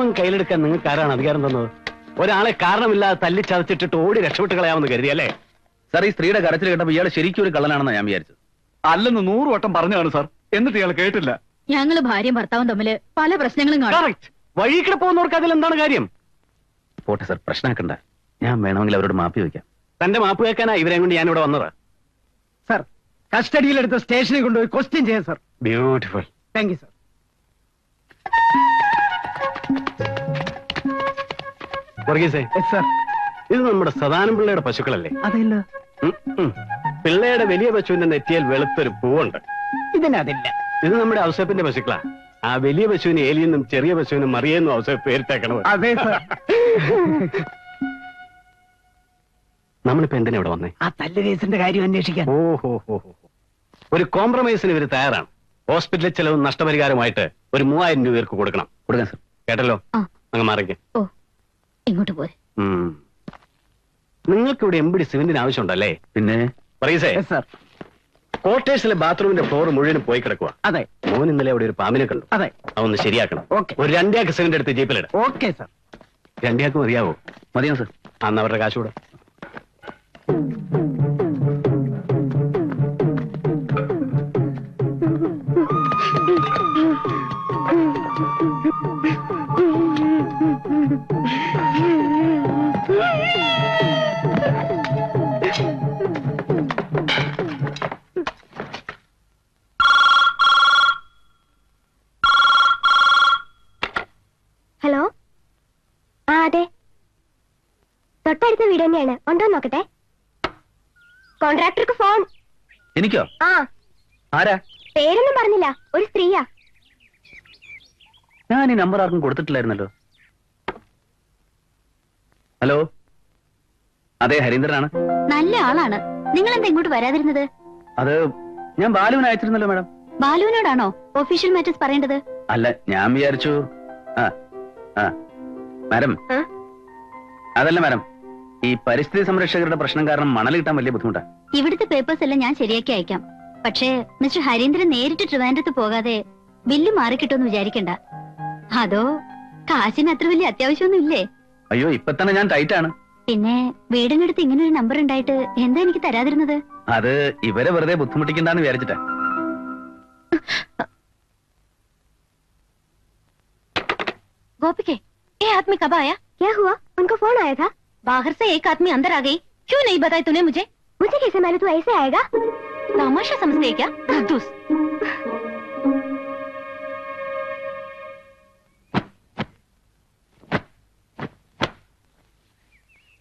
നിയമം കയ്യിലെടുക്കാൻ നിങ്ങൾക്ക് ആരാണ് അധികാരം തന്നത്? ഒരാളെ കാരണമില്ലാതെ തല്ലി ചതച്ചിട്ടിട്ട് ഓടി രക്ഷപ്പെട്ട് കളയാമെന്ന് കരുതിയല്ലേ? സാർ, ഈ സ്ത്രീയുടെ കരച്ചിൽ കേട്ടപ്പോൾ ഇയാൾ ശരിക്കും ഒരു കള്ളനാണെന്ന് ഞാൻ വിചാരിച്ചത്. അല്ലെന്ന് 100 വട്ടം പറഞ്ഞാണ് സാർ, എന്നിട്ട് ഇയാൾ കേട്ടില്ല. ഞങ്ങള് ഭാര്യയും ഭർത്താവും തമ്മില് പല പ്രശ്നങ്ങളും കാണും. വഴിക്കിടെ പോകുന്നവർക്ക് അതിൽ എന്താണ് കാര്യം? പോട്ടെ സാർ, പ്രശ്നമാക്കണ്ട. ഞാൻ വേണമെങ്കിൽ അവരോട് മാപ്പി വയ്ക്കാം. തന്റെ മാപ്പ് കേൾക്കാനാ ഇവരെ കൊണ്ട് ഞാനിവിടെ വന്നത്. സാർ, കസ്റ്റഡിയിലെടുത്ത് സ്റ്റേഷനിൽ കൊണ്ടുപോയി ക്വസ്റ്റ്യൻ ചെയ്യാം sir. Beautiful. Thank you sir. Sir, ഇത് നമ്മുടെ സദാനം പിള്ളയുടെ പശുക്കളല്ലേ? അതല്ല. പിള്ളയുടെ വലിയ പശുവിന്റെ നെറ്റിയിൽ വെളുത്തൊരു പൂവുണ്ട്. ഇതിനതില്ല. ഇത് നമ്മുടെ ഔസേപ്പിന്റെ പശുക്കളാ. ആ വലിയ പശുവിന് ഏലിയെന്നും ചെറിയ പശുവിനും മറിയെന്നും ഔസേപ്പ് പേരിട്ടേക്കണത്. അതെ സാർ. നമ്മളിപ്പോ എന്തിനാ ഇവിടെ വന്നേ? ആ തല്ല് കേസിന്റെ കാര്യം അന്വേഷിക്കാൻ. ഓഹോ, ഒരു കോംപ്രമൈസിന് ഇവര് തയ്യാറാണ്. ഹോസ്പിറ്റലിൽ ചെലവും നഷ്ടപരിഹാരമായിട്ട് ഒരു 3000 രൂപ ഇവർക്ക് കൊടുക്കണം. കൊടുക്കാം സാർ. കേട്ടല്ലോ? അങ്ങ് മാറിക്കേ. ഇങ്ങോട്ട് പോരെ. നിങ്ങൾക്ക് ഇവിടെ എംബിഡി സിമെന്റിന് ആവശ്യമുണ്ടല്ലേ? പിന്നെ പറയസേ സാർ. ക്വാർട്ടേഴ്സിലെ ബാത്റൂമിന്റെ ഫ്ലോർ മുഴുവനും പോയി കിടക്കുക. അതെ. മോൻ ഇന്നലെ അവിടെ ഒരു പാമ്പിനെ കണ്ടു. അതെ. അതൊന്ന് ശരിയാക്കണം. ഓക്കെ. ഒരു 2 ചാക്ക് സിമെന്റ് എടുത്ത് ജീപ്പിലിട. Okay sir. 2 ചാക്ക് മതിയാവോ? മതിയോ സാർ? അന്ന് അവരുടെ കാശ് കൂടെ. ഹലോ, ആ അതെ, തൊട്ടടുത്ത വീട് തന്നെയാണ്. ഉണ്ടോ നോക്കട്ടെ. കോൺട്രാക്ടർക്ക് ഫോൺ. എനിക്കോ? ആ. ആരാ? പേരൊന്നും പറഞ്ഞില്ല, ഒരു സ്ത്രീയാ. ഞാൻ ഈ നമ്പർ ആർക്കും കൊടുത്തിട്ടില്ലായിരുന്നല്ലോ. ഹലോ, അതെ, ഹരീന്ദ്രനാണ്. നല്ല ആളാണ്. നിങ്ങൾ എന്താ ഇങ്ങോട്ട് വരാതിരുന്നത്? അത് ഞാൻ ബാലുവിനെ അയച്ചിരുന്നല്ലോ മാഡം. ബാലുവിനോടാണോ ഒഫീഷ്യൽ മാറ്റേഴ്സ് പറയേണ്ടത്? അല്ല, ഞാൻ വിചാരിച്ചു. മാഡം, അതല്ല മാഡം, ഈ പരിസ്ഥിതി സംരക്ഷകരുടെ പ്രശ്നം കാരണം മണൽ കിട്ടാൻ വലിയ ബുദ്ധിമുട്ടാണ്. ഇവിടുത്തെ പേപ്പേഴ്സ് എല്ലാം ഞാൻ ശരിയാക്കി അയക്കാം. പക്ഷേ മിസ്റ്റർ ഹരീന്ദ്രൻ നേരിട്ട് ട്രിവാൻഡ്രത്ത് പോകാതെ ബില്ല് മാറിക്കിട്ടുമെന്ന് വിചാരിക്കണ്ട. അതോ കാശിന് അത്ര വലിയ അത്യാവശ്യമൊന്നും ഇല്ലേ? അയ്യോ, ഇപ്പൊ തന്നെ ഞാൻ ടൈറ്റാണ്. പിന്നെ വീടിനടുത്ത് ഇങ്ങനെ ഒരു നമ്പർ ഉണ്ടായിട്ട് എന്താ എനിക്ക് തരാതിരുന്നത്? അത് ഇവരെ വെറുതെ ബുദ്ധിമുട്ടിക്കണ്ടെന്ന് വിചാരിച്ചിട്ടാ. गोपिके, ये आदमी कब आया? क्या हुआ? उनको फोन आया था. बाहर से एक आदमी अंदर आ गई. क्यों नहीं बताया तूने मुझे? मुझे कैसे मालूम तू ऐसे आएगा? तमाशा समझते है क्या? धूस.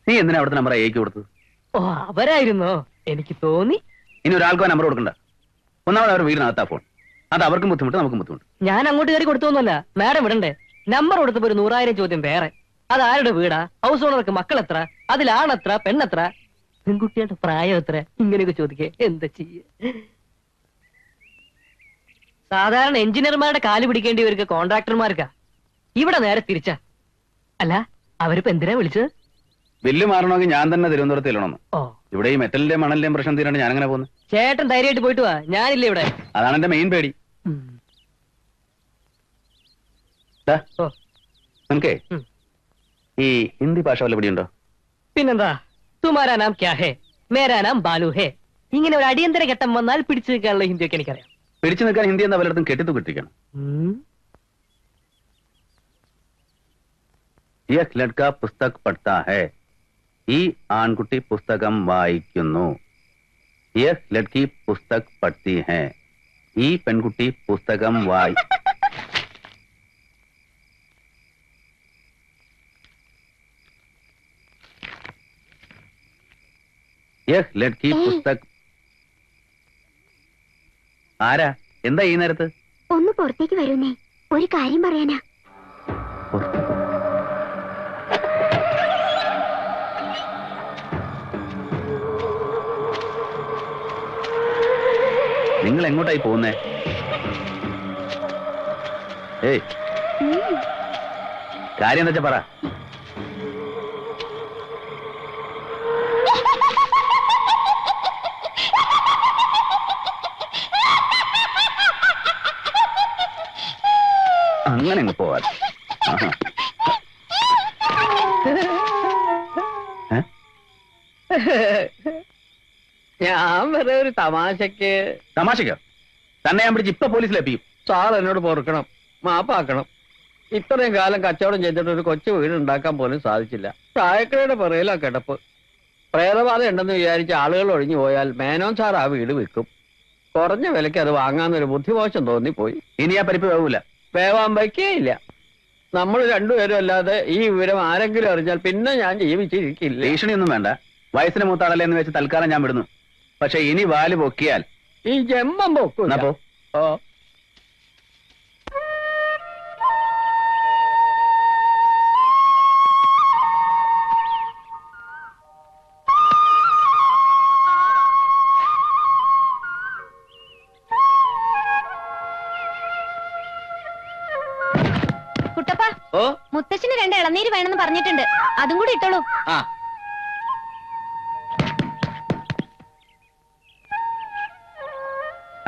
നീ എന്തിനാ അവിടുത്തെ നമ്പർ അയക്കി കൊടുത്തത്? ഓ, അവരായിരുന്നോ? എനിക്ക് തോന്നി. ഇനി ഒരാൾക്കോ നമ്പർ കൊടുക്കണ്ട. ഒന്നാമത് അവർ വീടിനകത്താ ഫോൺ. അത് അവർക്കും ബുദ്ധിമുട്ട്, നമുക്കും ബുദ്ധിമുട്ട്. ഞാൻ അങ്ങോട്ട് കയറി കൊടുത്തോന്നല്ല, മാഡം വിടണ്ടേ. നമ്പർ കൊടുത്തപ്പോ ഒരു 100,000 ചോദ്യം വേറെ. അത് ആരുടെ വീടാ? ഹൗസ് ഓണർക്ക് മക്കൾ എത്ര? അതിലാണെത്ര പെണ്ണെത്ര? പെൺകുട്ടിയുടെ പ്രായം എത്ര? ഇങ്ങനെയൊക്കെ ചോദിക്കേ എന്താ ചെയ്യ? സാധാരണ എഞ്ചിനീയർമാരുടെ കാല് പിടിക്കേണ്ടിവർക്ക് കോൺട്രാക്ടർമാർക്കാ. ഇവിടെ നേരെ തിരിച്ചാ. അല്ല, അവരിപ്പോ എന്തിനാ വിളിച്ചത്? ബില്ല് മാറണമെങ്കിൽ ഞാൻ തന്നെ തിരുവനന്തപുരത്ത് ചെല്ലണമെന്ന്. ഓ, ഇവിടെ ഈ മെറ്റലിന്റെയും മണലിന്റെയും പ്രശ്നം തീരാണ്ട് ഞാൻ അങ്ങനെ പോകുന്നു. ചേട്ടൻ ധൈര്യമായിട്ട് പോയിട്ട് വാ, ഞാനില്ല ഇവിടെ. അതാണ് എന്റെ മെയിൻ പേടി. നിനക്കേ ഈ ഹിന്ദി ഭാഷ വല്ല പിടിയുണ്ടോ? പിന്നെന്താ, തുമാരാ നാം ക്യാ ഹേ, മേരാ നാം ബാലു ഹേ. ഇങ്ങനെ ഒരു അടിയന്തര ഘട്ടം വന്നാൽ പിടിച്ചു നിൽക്കാനുള്ള ഹിന്ദിയൊക്കെ എനിക്കറിയാം. പിടിച്ചു നിൽക്കാൻ ഹിന്ദി എന്താ പലയിടത്തും കെട്ടിത്തു കിട്ടിക്കണം. യഹ് ലഡ്ക പുസ്തക് പഠ്താ ഹേ. ഈ ആൺകുട്ടി പുസ്തകം വായിക്കുന്നു. യഹ് ലഡ്കി പുസ്തക് പഠ്തി ഹേ. ഈ പെൺകുട്ടി പുസ്തകം വായി യഹ് ലഡ്കി പുസ്തക്. ആരാ? എന്താ ഈ നേരത്ത്? ഒന്ന് പുറത്തേക്ക് വരുന്നേ, ഒരു കാര്യം പറയാനാ. നിങ്ങൾ എങ്ങോട്ടായി പോകുന്നേ? ഏയ്, കാര്യം എന്താ വെച്ചാ പറ. അങ്ങനെ അങ്ങ് പോവാൻ. ഞാൻ വെറുതെ ഒരു തമാശക്ക്. തമാശക്കോ? തന്നെ ഞാൻ പിടിച്ച് ഇപ്പൊ പോലീസിലെത്തിക്കും. സാർ എന്നോട് പൊറുക്കണം, മാപ്പാക്കണം. ഇത്രയും കാലം കച്ചവടം ചെയ്തിട്ട് ഒരു കൊച്ചു വീട് ഉണ്ടാക്കാൻ പോലും സാധിച്ചില്ല. ചായക്കടയുടെ പിറയിലാ കിടപ്പ്. പ്രേതബാധ ഉണ്ടെന്ന് വിചാരിച്ച് ആളുകൾ ഒഴിഞ്ഞു പോയാൽ മേനോൻ സാർ ആ വീട് വിൽക്കും. കുറഞ്ഞ വിലയ്ക്ക് അത് വാങ്ങാന്നൊരു ബുദ്ധിമോശം തോന്നിപ്പോയി. ഇനി ആ പരിപ്പ് വേവൂല. വേവാൻ വയ്ക്കേയില്ല. നമ്മൾ രണ്ടുപേരും അല്ലാതെ ഈ വിവരം ആരെങ്കിലും അറിഞ്ഞാൽ പിന്നെ ഞാൻ ജീവിച്ചിരിക്കില്ല. ഭീഷണിയൊന്നും വേണ്ട. വയസ്സിന് മൂത്താളല്ലേ എന്ന് വെച്ച് തൽക്കാലം ഞാൻ വിടുന്നു. പക്ഷെ ഇനി വാല് പൊക്കിയാൽ ഈ ജന്മം പൊക്കും. എന്നാ പോ. ഓ, കുട്ടപ്പ, ഓ മുത്തശ്ശന് 2 ഇളനീര് വേണമെന്ന് പറഞ്ഞിട്ടുണ്ട്. അതും കൂടി ഇട്ടോളൂ. ആ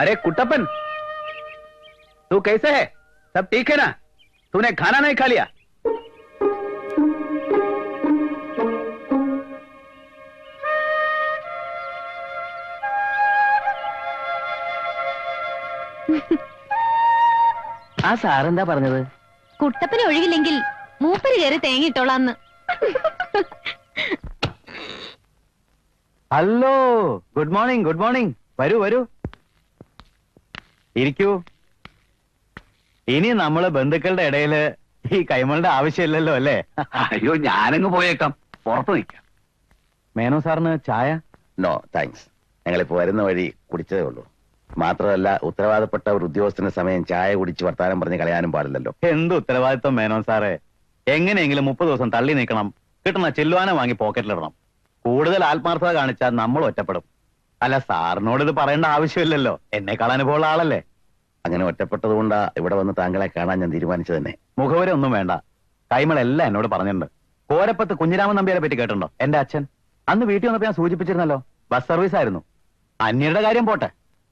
अरे कुट्टप्पन, तू कैसे है? सब ठीक है ना? तूने खाना नहीं खा लिया? ആ സാറെന്താ പറഞ്ഞത്? കുട്ടപ്പന് ഒഴിവില്ലെങ്കിൽ മൂപ്പര് കയറി തേങ്ങിയിട്ടോളാന്ന്. Hello, good morning. Good morning. വരൂ വരൂ, ഇരിക്കൂ. ഇനി നമ്മള് ബന്ധുക്കളുടെ ഇടയില് ഈ കൈമളുടെ ആവശ്യമില്ലല്ലോ അല്ലേ? അയ്യോ, ഞാനങ്ങ് പോയേക്കാം, പുറത്ത് നിൽക്കാം. മേനോ സാറിന് ചായ? നോ താങ്ക്സ്, ഞങ്ങളിപ്പോ വരുന്ന വഴി കുടിച്ചതേ ഉള്ളൂ. മാത്രമല്ല, ഉത്തരവാദപ്പെട്ട ഒരു ഉദ്യോഗസ്ഥന്റെ സമയം ചായ കുടിച്ച് വർത്താനം പറഞ്ഞ് കളയാനും പാടില്ലല്ലോ. എന്ത് ഉത്തരവാദിത്വം മേനോ സാറേ? എങ്ങനെയെങ്കിലും 30 ദിവസം തള്ളി നീക്കണം. കിട്ടുന്ന ചെല്ലുവാന വാങ്ങി പോക്കറ്റിലിടണം. കൂടുതൽ ആത്മാർത്ഥത കാണിച്ചാൽ നമ്മൾ ഒറ്റപ്പെടും. അല്ല, സാറിനോട് ഇത് പറയേണ്ട ആവശ്യമില്ലല്ലോ. എന്നെക്കാൾ അനുഭവമുള്ള ആളല്ലേ. അങ്ങനെ ഒറ്റപ്പെട്ടതുകൊണ്ടാ ഇവിടെ വന്ന് താങ്കളെ കാണാൻ ഞാൻ തീരുമാനിച്ചത് തന്നെ. മുഖവരെ ഒന്നും വേണ്ട. കൈമളെല്ലാം എന്നോട് പറഞ്ഞിട്ടുണ്ട്. കോരപ്പത്ത് കുഞ്ഞിരാമൻ നമ്പ്യാരെ പറ്റി കേട്ടിട്ടുണ്ടോ? എന്റെ അച്ഛൻ അന്ന് വീട്ടിൽ വന്നപ്പോ ഞാൻ സൂചിപ്പിച്ചിരുന്നല്ലോ. ബസ് സർവീസ് ആയിരുന്നു. അന്യരുടെ കാര്യം പോട്ടെ,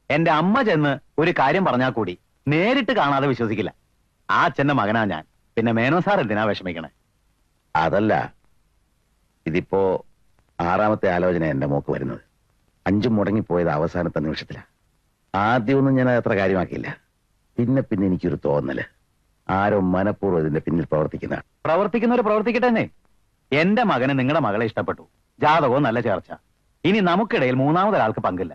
എന്റെ അമ്മ ചെന്ന് ഒരു കാര്യം പറഞ്ഞാൽ കൂടി നേരിട്ട് കാണാതെ വിശ്വസിക്കില്ല. ആ അച്ഛന്റെ മകനാ ഞാൻ. പിന്നെ മേനോ സാർ എന്തിനാ വിഷമിക്കണേ? അതല്ല, ഇതിപ്പോ 6ാമത്തെ ആലോചന എന്റെ മോക്ക് വരുന്നത്. 5 മുടങ്ങിപ്പോയത് അവസാനത്തെ നിമിഷത്തിലാ. ആദ്യമൊന്നും ഞാൻ അത്ര കാര്യമാക്കിയില്ല. പിന്നെ പിന്നെ എനിക്കൊരു തോന്നല്, ആരോ മനഃപൂർവ്വം ഇതിന്റെ പിന്നിൽ പ്രവർത്തിക്കുന്നവര് പ്രവർത്തിക്കട്ടെ തന്നെ. എന്റെ മകന് നിങ്ങളുടെ മകളെ ഇഷ്ടപ്പെട്ടു. ജാതകവും നല്ല ചേർച്ച. ഇനി നമുക്കിടയിൽ 3ാമതൊരാൾക്ക് പങ്കില്ല.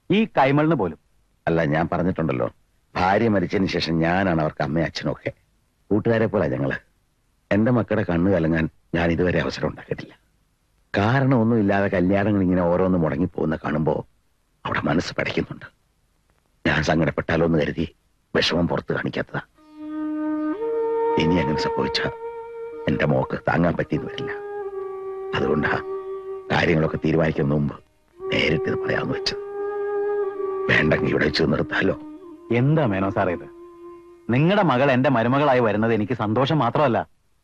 ഈ കൈമളിന് പോലും. അല്ല, ഞാൻ പറഞ്ഞിട്ടുണ്ടല്ലോ, ഭാര്യ മരിച്ചതിന് ശേഷം ഞാനാണ് അവർക്ക് അമ്മയും അച്ഛനും ഒക്കെ. കൂട്ടുകാരെ പോലെ ഞങ്ങള്. എന്റെ മക്കളുടെ കണ്ണു കലങ്ങാൻ ഞാൻ ഇതുവരെ അവസരം ഉണ്ടാക്കിയിട്ടില്ല. കാരണമൊന്നുമില്ലാതെ കല്യാണങ്ങൾ ഇങ്ങനെ ഓരോന്ന് മുടങ്ങിപ്പോകുന്ന കാണുമ്പോ അവിടെ മനസ്സ് പടയ്ക്കുന്നുണ്ട്. ഞാൻ സങ്കടപ്പെട്ടാലോ എന്ന് കരുതി വിഷമം പുറത്ത് കാണിക്കാത്തതാ. ഇനി അങ്ങനെ സംഭവിച്ച എന്റെ മോക്ക് താങ്ങാൻ പറ്റിയെന്ന് വരില്ല. അതുകൊണ്ടാ കാര്യങ്ങളൊക്കെ തീരുമാനിക്കുന്ന മുമ്പ് നേരിട്ട് ഇത് പറയാമെന്ന് വെച്ചത്. വേണ്ടെങ്കിൽ ഇവിടെ വെച്ച് നിർത്താലോ. എന്താ മേനോ സാറേ ഇത്? നിങ്ങളുടെ മകൾ എന്റെ മരുമകളായി വരുന്നത് എനിക്ക് സന്തോഷം മാത്രമല്ല,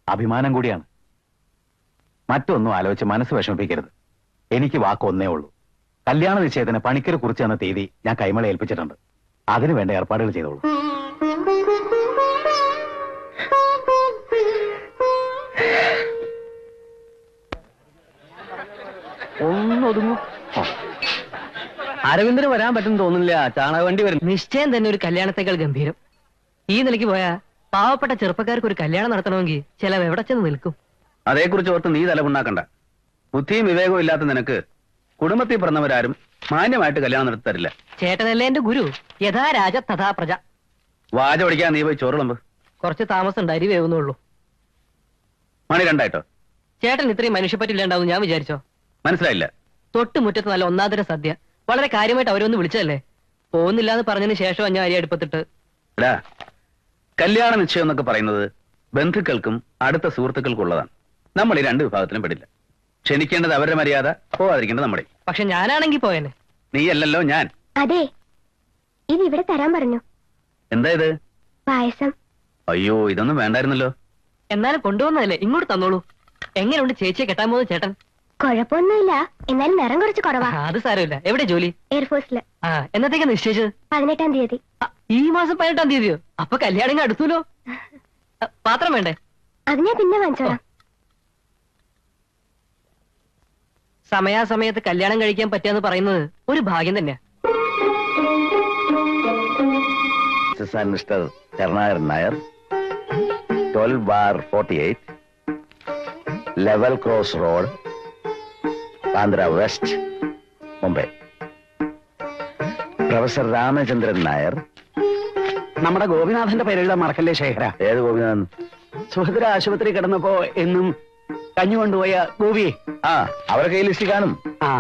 അഭിമാനം കൂടിയാണ്. മറ്റൊന്നും ആലോചിച്ച് മനസ്സ് വിഷമിപ്പിക്കരുത്. എനിക്ക് വാക്കൊന്നേ ഉള്ളൂ. കല്യാണ നിശ്ചയത്തിന് പണിക്കര് കുറിച്ച് തന്ന തീയതി ഞാൻ കൈമളെ ഏൽപ്പിച്ചിട്ടുണ്ട്. അതിനു വേണ്ട ഏർപ്പാടുകൾ ചെയ്തോളൂ. ഒന്നൊതുങ്ങൂ. അരവിന്ദന് വരാൻ പറ്റും തോന്നുന്നില്ല. ചാണകവണ്ടി വരും. നിശ്ചയം തന്നെ ഒരു കല്യാണത്തെക്കാൾ ഗംഭീരം. ഈ നിലയ്ക്ക് പോയാ പാവപ്പെട്ട ചെറുപ്പക്കാർക്ക് ഒരു കല്യാണം നടത്തണമെങ്കിൽ ചിലവ് എവിടെ ചെന്ന് നിൽക്കും? അതേക്കുറിച്ച് ഓർത്ത് നീ തലമുണ്ടാക്കണ്ട. ബുദ്ധിയും വിവേകവും ഇല്ലാത്ത നിനക്ക് കുടുംബത്തിൽ പിറന്നവരാരും മാന്യമായിട്ട് കല്യാണം നടത്തി തരില്ല. ചേട്ടനല്ലേ എന്റെ ഗുരു? യഥാ രാജ തഥാ പ്രജ. വാച പഠിക്കാൻ നീ പോയി ചോറുളമ്പ്. കുറച്ച് താമസം ഉണ്ട്, അരി വേവുന്നുള്ളൂ. മണി 2 ചേട്ടൻ ഇത്രയും മനുഷ്യപ്പറ്റില്ലാണ്ടാവും ഞാൻ വിചാരിച്ചോ? മനസ്സിലായില്ല. തൊട്ടുമുറ്റത്ത് നല്ല ഒന്നാന്തര സദ്യ. വളരെ കാര്യമായിട്ട് അവരൊന്ന് വിളിച്ചതല്ലേ. പോകുന്നില്ല എന്ന് പറഞ്ഞതിന് ശേഷം ഞാൻ അരി അടുപ്പത്തിട്ട്. എടാ, കല്യാണ നിശ്ചയം എന്നൊക്കെ പറയുന്നത് ബന്ധുക്കൾക്കും അടുത്ത സുഹൃത്തുക്കൾക്കും ഉള്ളതാണ്. നമ്മൾ ഈ 2 വിഭാഗത്തിലും പെടില്ല. ക്ഷണിക്കേണ്ടത് അവരുടെ മര്യാദ, പോവാതിരിക്കേണ്ടത് നമ്മുടെ. പക്ഷെ ഞാനാണെങ്കിൽ പോയേനെ. നീയല്ലല്ലോ ഞാൻ. അതെ, ഇത് ഇവിടെ തരാൻ പറഞ്ഞു. എന്താ ഇത്? പായസം. അയ്യോ, ഇതൊന്നും വേണ്ടായിരുന്നല്ലോ. എന്നാലും കൊണ്ടുവന്നതല്ലേ, ഇങ്ങോട്ട് തന്നോളൂ. എങ്ങനെയുണ്ട് ചേച്ചിയെ കെട്ടാൻ പോകുന്ന ചേട്ടൻ? കുഴപ്പമൊന്നുമില്ല, എന്നാലും നിറം കുറച്ച് കുറവാ. അത് സാരമില്ല. എവിടെ ജോലി? എയർഫോഴ്സില്. എന്നത്തേക്കാ നിശ്ചയിച്ചത്? 18-ാം തീയതി. ഈ മാസം 18-ാം തീയതിയോ? അപ്പൊ കല്യാണം അടുത്തല്ലോ. പാത്രം വേണ്ടേ? അത് ഞാൻ പിന്നെ വാങ്ങിച്ചോളാം. സമയാസമയത്ത് കല്യാണം കഴിക്കാൻ പറ്റുകയെന്ന് പറയുന്നത് ഒരു ഭാഗ്യം തന്നെയാ. Mister Karunakaran Nair, 12/48, level cross road, Bandra west, Mumbai. Professor Ramachandran Nair. നമ്മുടെ ഗോപിനാഥന്റെ പേരെഴുതാൻ മറക്കല്ലേ ശേഖര. ഏത് ഗോപിനാഥൻ? സുഭദ്ര ആശുപത്രി കിടന്നപ്പോ എന്നും കഞ്ഞു കൊണ്ടുപോയ ഗോപി. ആ, അവരൊക്കെ ഈ ലിസ്റ്റ് കാണും. ആ,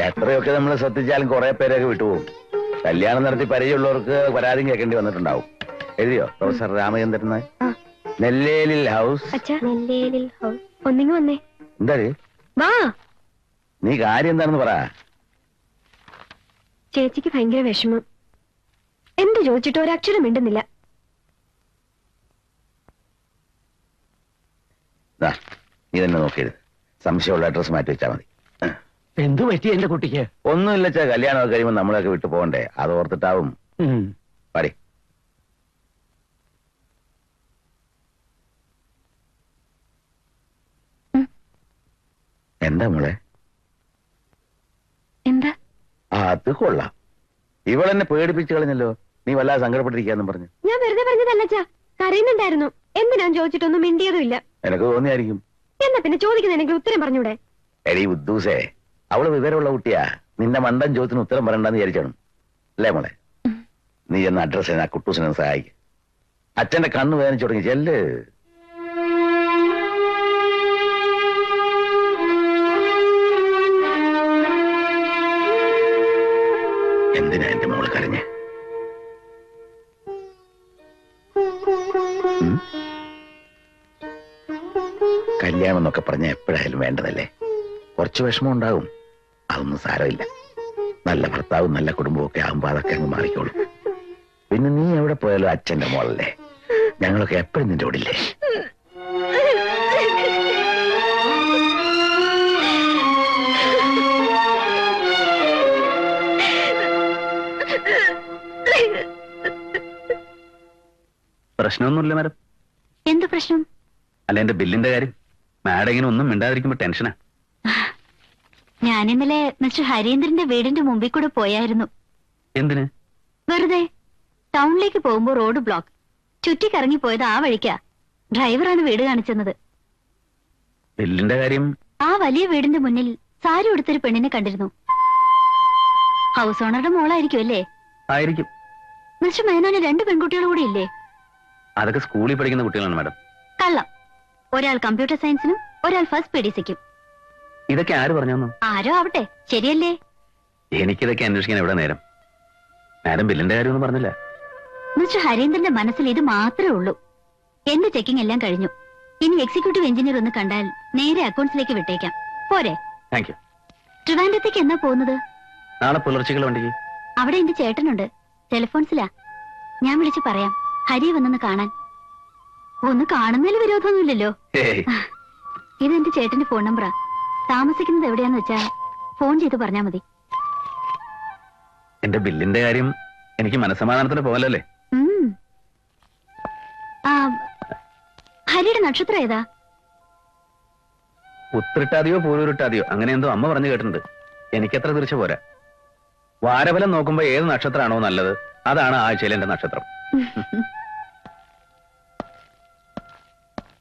എത്രയൊക്കെ നമ്മൾ ശ്രദ്ധിച്ചാലും കുറെ പേരൊക്കെ വിട്ടുപോകും. കല്യാണം നടത്തി പരിചയമുള്ളവർക്ക് പരാതിയും കേൾക്കേണ്ടി വന്നിട്ടുണ്ടാവും. എഴുതിയോ പ്രൊഫസർ രാമചന്ദ്രൻ നായർ? നെല്ലേലിൽ ഹൗസ്. അച്ഛാ, നെല്ലേലിൽ ഹൗസ്. ഒന്നിങ്ങ് വന്നേ. എന്താ വാ. നീ കാര്യം എന്താണെന്ന് പറ. ചേച്ചിക്ക് ഭയങ്കര വിഷമം. എന്ത് ചോദിച്ചിട്ട് ഒരക്ഷരം മിണ്ടുന്നില്ല. ദാ, നീ തന്നെ നോക്കിയത്. സംശയമുള്ള അഡ്രസ് മാറ്റി വെച്ചാൽ മതി. എന്തു പറ്റി എന്റെ കുട്ടിക്ക്? ഒന്നുമില്ല ചാ, കല്യാണമൊക്കെ കഴിയുമ്പോൾ നമ്മളൊക്കെ വിട്ടു പോകണ്ടേ, അത് ഓർത്തിട്ടാവും. പാടി. എന്താ മോളെ? എന്താ? അത് കൊള്ളാം. ഇവളെന്നെ പേടിപ്പിച്ചു കളഞ്ഞല്ലോ. നീ വല്ലാതെ സങ്കടപ്പെട്ടിരിക്കാന്നും പറഞ്ഞു. ഞാൻ വെറുതെ പറഞ്ഞതല്ലച്ചാ, കരയുന്നുണ്ടായിരുന്നു. എന്തിനാ ചോദിച്ചിട്ടൊന്നും മിണ്ടിയതും ഇല്ല. എനക്ക് തോന്നിയായിരിക്കും. എന്നാ പിന്നെ ചോദിക്കുന്നതിനെങ്കിൽ ഉത്തരം പറഞ്ഞൂടെ? എടീ ഉദ്ദൂസേ, അവള് വിവരമുള്ള കുട്ടിയാ. നിന്റെ മണ്ടൻ ചോദ്യത്തിന് ഉത്തരം പറയണ്ടെന്ന് വിചാരിച്ചാണ് അല്ലേ മോളെ? നീ എന്ന അഡ്രസ് ആ കുട്ടൂസിനെ സഹായിക്കും. അച്ഛന്റെ കണ്ണ് വേദനിച്ചു തുടങ്ങി. ചെല്ല്. എന്തിനാ എന്റെ മോള് കരഞ്ഞ്? കല്യാണം എന്നൊക്കെ പറഞ്ഞ എപ്പോഴായാലും വേണ്ടതല്ലേ. കുറച്ച് വിഷമം ഉണ്ടാവും, അതൊന്നും സാരമില്ല. നല്ല ഭർത്താവും നല്ല കുടുംബവും ഒക്കെ ആകുമ്പോ അതൊക്കെ അങ്ങ് മാറിക്കോളും. പിന്നെ നീ എവിടെ പോയാലും അച്ഛന്റെ മോളല്ലേ. ഞങ്ങളൊക്കെ എപ്പോഴും നിന്റെ ഓടില്ലേ. പ്രശ്നമൊന്നുമില്ല മാഡം. എന്ത് പ്രശ്നം? അല്ല, എന്റെ ബില്ലിന്റെ കാര്യം. മാഡം ഇങ്ങനെ ഒന്നും മിണ്ടാതിരിക്കുമ്പോ ടെൻഷനാ. ഞാൻ ഇന്നലെ മിസ്റ്റർ ഹരീന്ദ്രന്റെ വീടിന്റെ മുമ്പിൽ കൂടെ പോയായിരുന്നു. എന്തിന്? വെറുതെ. ടൗണിലേക്ക് പോകുമ്പോ റോഡ് ബ്ലോക്ക്. ചുറ്റിക്കറങ്ങി പോയത് ആ വഴിക്കാ. ഡ്രൈവറാണ് വീട് കാണിച്ചെന്നത്. ബില്ലിന്റെ കാര്യം? ആ വലിയ വീടിന്റെ മുന്നിൽ സാരി ഉടുത്തൊരു പെണ്ണിനെ കണ്ടിരുന്നു. ഹൗസ് ഓണറുടെ മോളായിരിക്കും അല്ലേ? ആയിരിക്കും. മിസ്റ്റർ മേനോന് 2 പെൺകുട്ടികൾ കൂടി ഇല്ലേ? അതൊക്കെ സ്കൂളിൽ പഠിക്കുന്ന കുട്ടികളാണ് മാഡം. കള്ളം. ഒരാൾ കമ്പ്യൂട്ടർ സയൻസിനും ഒരാൾ ഫസ്റ്റ് PDCക്കും. ഇതൊക്കെ ആര് പറഞ്ഞു? ആരോ ആവട്ടെ, ശരിയല്ലേ? എനിക്കിതൊക്കെ അന്വേഷിക്കാൻ എവിടെ നേരം? മാഡം ബില്ലിന്റെ കാര്യമൊന്നും പറഞ്ഞില്ല. മിസ്റ്റർ ഹരീന്ദ്രന്റെ മനസ്സിൽ ഇത് മാത്രമേ ഉള്ളൂ. എന്റെ ചെക്കിംഗ് എല്ലാം കഴിഞ്ഞു. ഇനി എക്സിക്യൂട്ടീവ് എഞ്ചിനീയർ ഒന്ന് കണ്ടാൽ നേരെ അക്കൗണ്ട്സിലേക്ക് വിട്ടേക്കാം. പോരെ? Thank you. ട്രിവാൻഡ്രത്തേക്ക് എന്നാ പോകുന്നത്? നാളെ പുലർച്ചയ്ക്കുള്ള വണ്ടിക്ക്. അവിടെ എന്റെ ചേട്ടനുണ്ട്, ടെലിഫോൺസിലാ. ഞാൻ വിളിച്ചു പറയാം ഹരിയെ വന്നൊന്ന് കാണാൻ. ഒന്ന് കാണുന്നതിൽ വിരോധമൊന്നുമില്ലല്ലോ. ഇതെന്റെ ചേട്ടന്റെ ഫോൺ നമ്പറാ. താമസിക്കുന്നത് എവിടെയാന്ന് വെച്ചാ ഫോൺ ചെയ്ത് പറഞ്ഞാ മതി. എന്റെ ബില്ലിന്റെ കാര്യം എനിക്ക് മനസ്സമാധാനത്തിന് പോകലല്ലേ? ഹരിയുടെ നക്ഷത്രം ഏതാ? ഉത്തിരിട്ടാതെയോ പൂരുരുട്ടാതെയോ അങ്ങനെ എന്തോ അമ്മ പറഞ്ഞു കേട്ടിട്ടുണ്ട്. എനിക്കത്ര തീർച്ച പോരാ. വാരഫലം നോക്കുമ്പോ ഏത് നക്ഷത്രമാണോ നല്ലത് അതാണ് ആഴ്ചയിൽ എന്റെ നക്ഷത്രം.